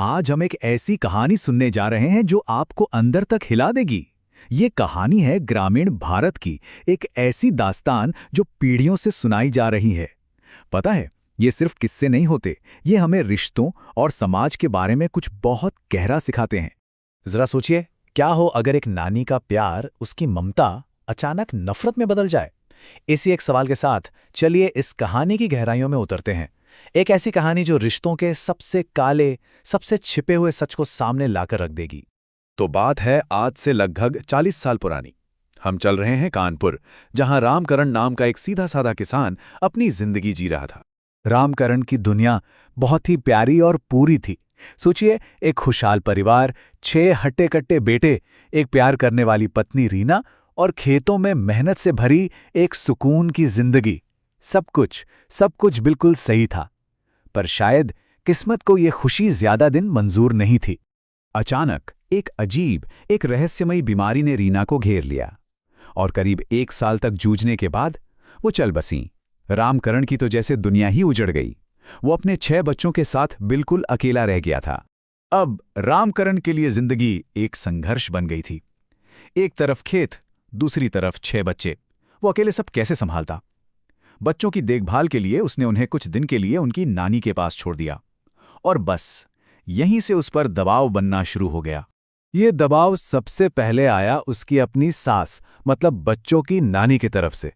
आज हम एक ऐसी कहानी सुनने जा रहे हैं जो आपको अंदर तक हिला देगी। ये कहानी है ग्रामीण भारत की, एक ऐसी दास्तान जो पीढ़ियों से सुनाई जा रही है। पता है, ये सिर्फ किस्से नहीं होते, ये हमें रिश्तों और समाज के बारे में कुछ बहुत गहरा सिखाते हैं। जरा सोचिए, क्या हो अगर एक नानी का प्यार, उसकी ममता अचानक नफरत में बदल जाए। इसी एक सवाल के साथ चलिए इस कहानी की गहराइयों में उतरते हैं। एक ऐसी कहानी जो रिश्तों के सबसे काले, सबसे छिपे हुए सच को सामने लाकर रख देगी। तो बात है आज से लगभग 40 साल पुरानी। हम चल रहे हैं कानपुर, जहां रामकरण नाम का एक सीधा साधा किसान अपनी जिंदगी जी रहा था। रामकरण की दुनिया बहुत ही प्यारी और पूरी थी। सोचिए, एक खुशहाल परिवार, 6 हट्टे-कट्टे बेटे, एक प्यार करने वाली पत्नी रीना और खेतों में मेहनत से भरी एक सुकून की जिंदगी। सब कुछ बिल्कुल सही था। पर शायद किस्मत को ये खुशी ज्यादा दिन मंजूर नहीं थी। अचानक एक अजीब, एक रहस्यमयी बीमारी ने रीना को घेर लिया और करीब 1 साल तक जूझने के बाद वो चल बसीं। रामकरण की तो जैसे दुनिया ही उजड़ गई। वो अपने 6 बच्चों के साथ बिल्कुल अकेला रह गया था। अब रामकरण के लिए जिंदगी एक संघर्ष बन गई थी। एक तरफ खेत, दूसरी तरफ 6 बच्चे। वो अकेले सब कैसे संभालता? बच्चों की देखभाल के लिए उसने उन्हें कुछ दिन के लिए उनकी नानी के पास छोड़ दिया। और बस यहीं से उस पर दबाव बनना शुरू हो गया। ये दबाव सबसे पहले आया उसकी अपनी सास, मतलब बच्चों की नानी की तरफ से।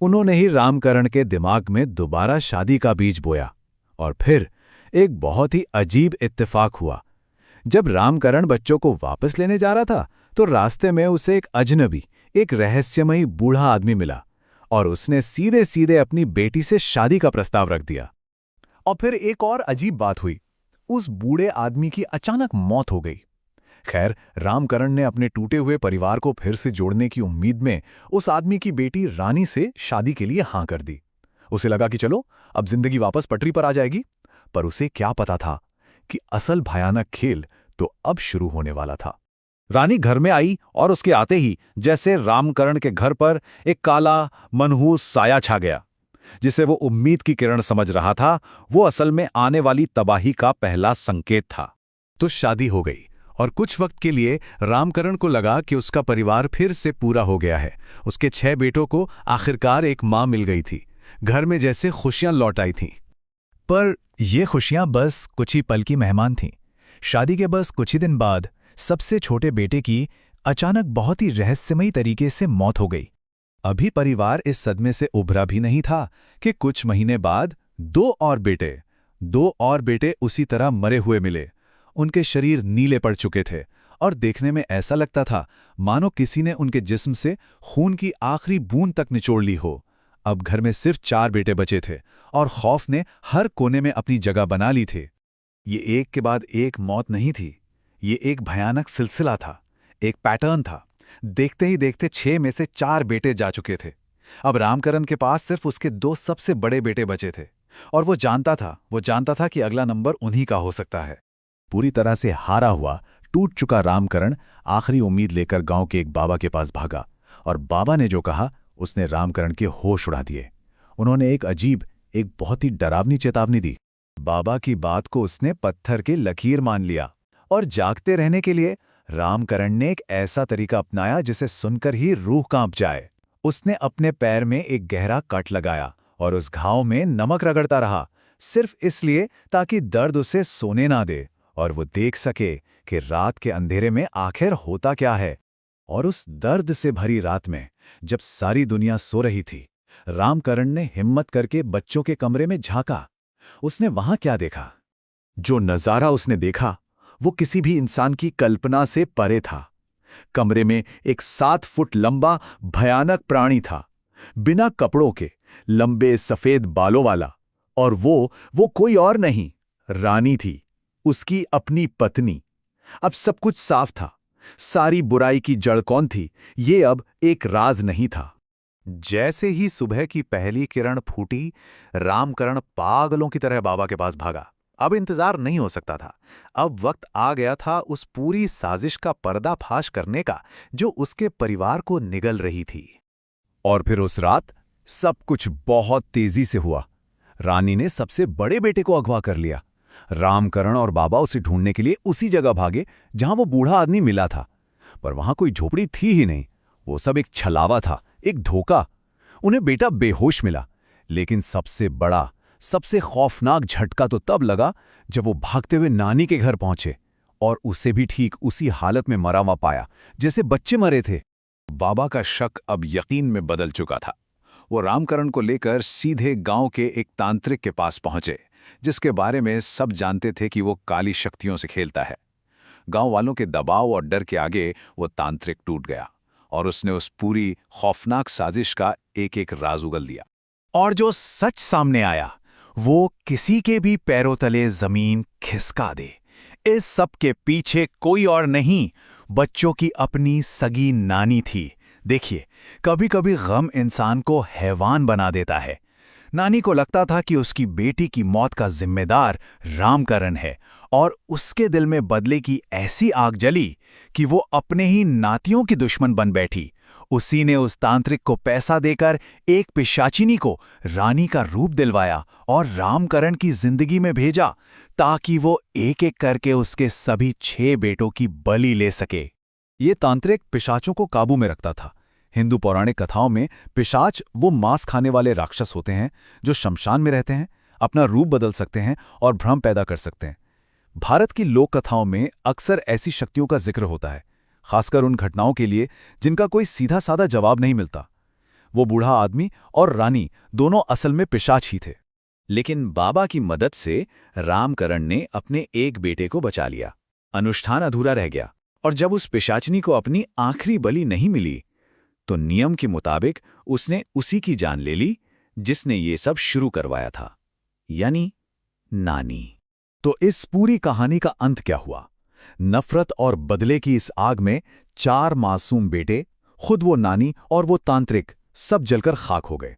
उन्होंने ही रामकरण के दिमाग में दोबारा शादी का बीज बोया। और फिर एक बहुत ही अजीब इत्तेफाक हुआ। जब रामकरण बच्चों को वापस लेने जा रहा था, तो रास्ते में उसे एक अजनबी, एक रहस्यमयी बूढ़ा आदमी मिला और उसने सीधे सीधे अपनी बेटी से शादी का प्रस्ताव रख दिया। और फिर एक और अजीब बात हुई। उस बूढ़े आदमी की अचानक मौत हो गई। खैर, रामकरण ने अपने टूटे हुए परिवार को फिर से जोड़ने की उम्मीद में उस आदमी की बेटी रानी से शादी के लिए हां कर दी। उसे लगा कि चलो अब जिंदगी वापस पटरी पर आ जाएगी। पर उसे क्या पता था कि असल भयानक खेल तो अब शुरू होने वाला था। रानी घर में आई और उसके आते ही जैसे रामकरण के घर पर एक काला, मनहूस साया छा गया। जिसे वो उम्मीद की किरण समझ रहा था, वो असल में आने वाली तबाही का पहला संकेत था। तो शादी हो गई और कुछ वक्त के लिए रामकरण को लगा कि उसका परिवार फिर से पूरा हो गया है। उसके 6 बेटों को आखिरकार एक मां मिल गई थी। घर में जैसे खुशियां लौट आई थीं। पर ये खुशियां बस कुछ ही पल की मेहमान थीं। शादी के बस कुछ ही दिन बाद सबसे छोटे बेटे की अचानक बहुत ही रहस्यमयी तरीके से मौत हो गई। अभी परिवार इस सदमे से उभरा भी नहीं था कि कुछ महीने बाद 2 और बेटे उसी तरह मरे हुए मिले। उनके शरीर नीले पड़ चुके थे और देखने में ऐसा लगता था मानो किसी ने उनके जिस्म से खून की आखिरी बूंद तक निचोड़ ली हो। अब घर में सिर्फ 4 बेटे बचे थे और खौफ ने हर कोने में अपनी जगह बना ली थी। ये एक के बाद एक मौत नहीं थी, ये एक भयानक सिलसिला था, एक पैटर्न था। देखते ही देखते 6 में से 4 बेटे जा चुके थे। अब रामकरण के पास सिर्फ उसके 2 सबसे बड़े बेटे बचे थे और वो जानता था कि अगला नंबर उन्हीं का हो सकता है। पूरी तरह से हारा हुआ, टूट चुका रामकरण आखिरी उम्मीद लेकर गांव के एक बाबा के पास भागा और बाबा ने जो कहा उसने रामकरण के होश उड़ा दिए। उन्होंने एक बहुत ही डरावनी चेतावनी दी। बाबा की बात को उसने पत्थर की लकीर मान लिया और जागते रहने के लिए रामकरण ने एक ऐसा तरीका अपनाया जिसे सुनकर ही रूह कांप जाए। उसने अपने पैर में एक गहरा कट लगाया और उस घाव में नमक रगड़ता रहा, सिर्फ इसलिए ताकि दर्द उसे सोने ना दे और वो देख सके कि रात के अंधेरे में आखिर होता क्या है। और उस दर्द से भरी रात में, जब सारी दुनिया सो रही थी, रामकरण ने हिम्मत करके बच्चों के कमरे में झांका। उसने वहां क्या देखा? जो नजारा उसने देखा वो किसी भी इंसान की कल्पना से परे था। कमरे में एक 7 फुट लंबा भयानक प्राणी था, बिना कपड़ों के, लंबे सफेद बालों वाला। और वो कोई और नहीं, रानी थी, उसकी अपनी पत्नी। अब सब कुछ साफ था। सारी बुराई की जड़ कौन थी, ये अब एक राज नहीं था। जैसे ही सुबह की पहली किरण फूटी, रामकरण पागलों की तरह बाबा के पास भागा। अब इंतजार नहीं हो सकता था। अब वक्त आ गया था उस पूरी साजिश का पर्दाफाश करने का जो उसके परिवार को निगल रही थी। और फिर उस रात सब कुछ बहुत तेजी से हुआ। रानी ने सबसे बड़े बेटे को अगवा कर लिया रामकरण और बाबा उसे ढूंढने के लिए उसी जगह भागे जहां वो बूढ़ा आदमी मिला था। पर वहां कोई झोपड़ी थी ही नहीं, वो सब एक छलावा था, एक धोखा। उन्हें बेटा बेहोश मिला, लेकिन सबसे बड़ा, सबसे खौफनाक झटका तो तब लगा जब वो भागते हुए नानी के घर पहुंचे और उसे भी ठीक उसी हालत में मरा हुआ पाया जैसे बच्चे मरे थे। बाबा का शक अब यकीन में बदल चुका था। वो रामकरण को लेकर सीधे गांव के एक तांत्रिक के पास पहुंचे, जिसके बारे में सब जानते थे कि वो काली शक्तियों से खेलता है। गांव वालों के दबाव और डर के आगे वो तांत्रिक टूट गया और उसने उस पूरी खौफनाक साजिश का एक एक राज उगल दिया। और जो सच सामने आया वो किसी के भी पैरों तले जमीन खिसका दे। इस सब के पीछे कोई और नहीं, बच्चों की अपनी सगी नानी थी। देखिए, कभी कभी गम इंसान को हैवान बना देता है। नानी को लगता था कि उसकी बेटी की मौत का जिम्मेदार रामकरण है और उसके दिल में बदले की ऐसी आग जली कि वो अपने ही नातियों की दुश्मन बन बैठी। उसी ने उस तांत्रिक को पैसा देकर एक पिशाचिनी को रानी का रूप दिलवाया और रामकरण की जिंदगी में भेजा ताकि वो एक एक करके उसके सभी 6 बेटों की बलि ले सके। ये तांत्रिक पिशाचों को काबू में रखता था। हिंदू पौराणिक कथाओं में पिशाच वो मांस खाने वाले राक्षस होते हैं जो शमशान में रहते हैं, अपना रूप बदल सकते हैं और भ्रम पैदा कर सकते हैं। भारत की लोक कथाओं में अक्सर ऐसी शक्तियों का जिक्र होता है, खासकर उन घटनाओं के लिए जिनका कोई सीधा साधा जवाब नहीं मिलता। वो बूढ़ा आदमी और रानी दोनों असल में पिशाच ही थे। लेकिन बाबा की मदद से रामकरण ने अपने एक बेटे को बचा लिया। अनुष्ठान अधूरा रह गया और जब उस पिशाचनी को अपनी आखिरी बलि नहीं मिली तो नियम के मुताबिक उसने उसी की जान ले ली जिसने ये सब शुरू करवाया था, यानी नानी। तो इस पूरी कहानी का अंत क्या हुआ? नफरत और बदले की इस आग में 4 मासूम बेटे, खुद वो नानी और वो तांत्रिक, सब जलकर खाक हो गए।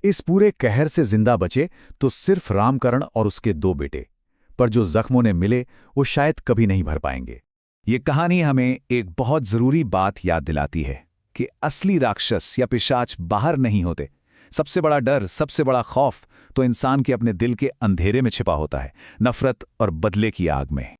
इस पूरे कहर से जिंदा बचे तो सिर्फ रामकरण और उसके 2 बेटे, पर जो जख्मों ने मिले वो शायद कभी नहीं भर पाएंगे। ये कहानी हमें एक बहुत जरूरी बात याद दिलाती है कि असली राक्षस या पिशाच बाहर नहीं होते। सबसे बड़ा डर, सबसे बड़ा खौफ तो इंसान के अपने दिल के अंधेरे में छिपा होता है, नफरत और बदले की आग में।